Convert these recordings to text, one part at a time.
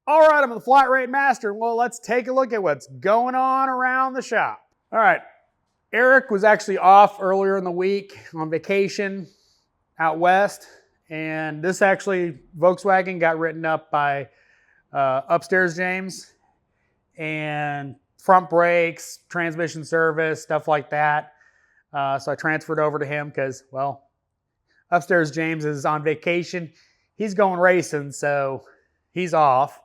All right, I'm the Flat Rate Master. Well, let's take a look at what's going on around the shop. All right, Eric was actually off earlier in the week on vacation out west, and this actually, Volkswagen got written up by Upstairs James, and front brakes, transmission service, stuff like that. So I transferred over to him because, well, Upstairs James is on vacation. He's going racing, so he's off.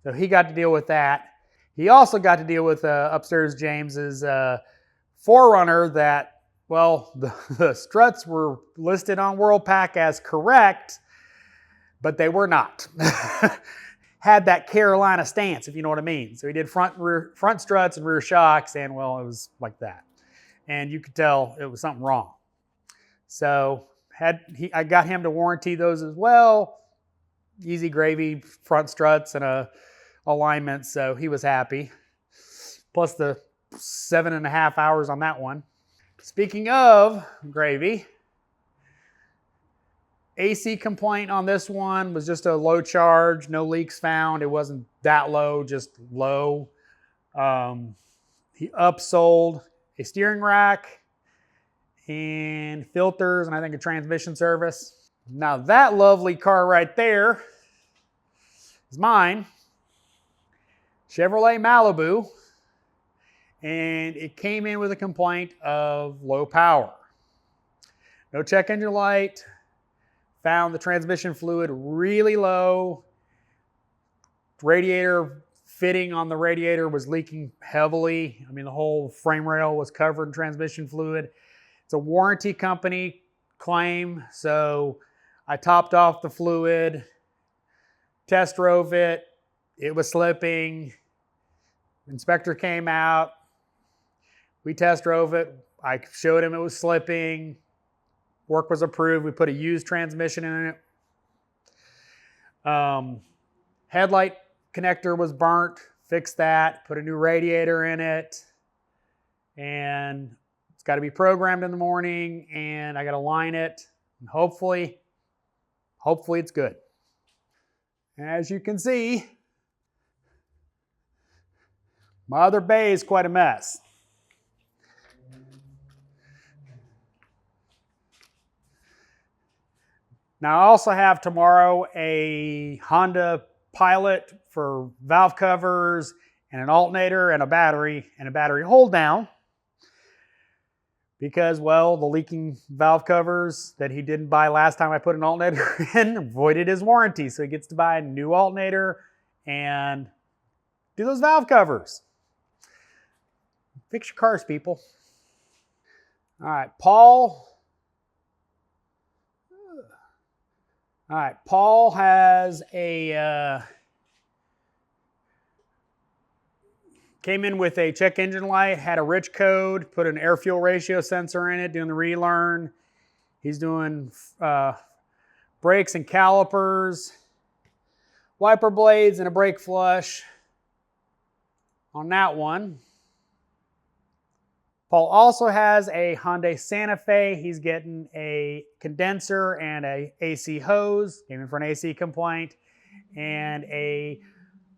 So he got to deal with that. He also got to deal with Upstairs James's 4Runner that, well, the struts were listed on WorldPack as correct, but they were not. Had that Carolina stance, if you know what I mean. So he did front struts and rear shocks, and well, it was like that. And you could tell it was something wrong. So I got him to warranty those as well. Easy gravy, front struts and a alignment, so he was happy. Plus the 7.5 hours on that one. Speaking of gravy, AC complaint on this one was just a low charge, no leaks found. It wasn't that low, just low. He upsold a steering rack and filters and I think a transmission service. Now that lovely car right there is mine. Chevrolet Malibu, and it came in with a complaint of low power. No check engine light, found the transmission fluid really low. Radiator fitting on the radiator was leaking heavily. I mean, the whole frame rail was covered in transmission fluid. It's a warranty company claim, so I topped off the fluid, test drove it. It was slipping. Inspector came out. We test drove it. I showed him it was slipping. Work was approved. We put a used transmission in it. Headlight connector was burnt. Fixed that. Put a new radiator in it. And it's got to be programmed in the morning. And I got to line it. And hopefully it's good. As you can see, my other bay is quite a mess. Now I also have tomorrow a Honda Pilot for valve covers and an alternator and a battery hold down because, well, the leaking valve covers that he didn't buy last time I put an alternator in voided his warranty. So he gets to buy a new alternator and do those valve covers. Fix your cars, people. All right, Paul has a, came in with a check engine light, had a rich code, put an air fuel ratio sensor in it, doing the relearn. He's doing brakes and calipers, wiper blades and a brake flush on that one. Paul also has a Hyundai Santa Fe. He's getting a condenser and a AC hose, came in for an AC complaint, and a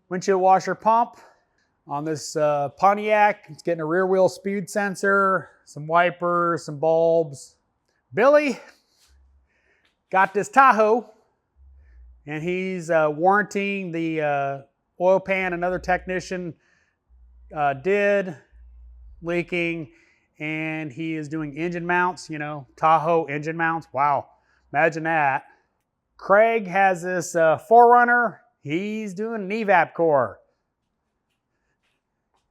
windshield washer pump. On this Pontiac, it's getting a rear wheel speed sensor, some wipers, some bulbs. Billy got this Tahoe, and he's warranting the oil pan another technician did, leaking, and he is doing engine mounts, you know, Tahoe engine mounts. Wow, imagine that. Craig has this 4Runner. He's doing an evap core.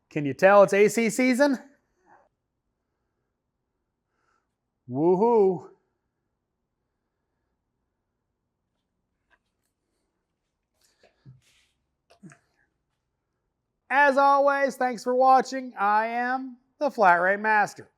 Can you tell it's AC season? Woohoo. As always, thanks for watching. I am the Flat Rate Master.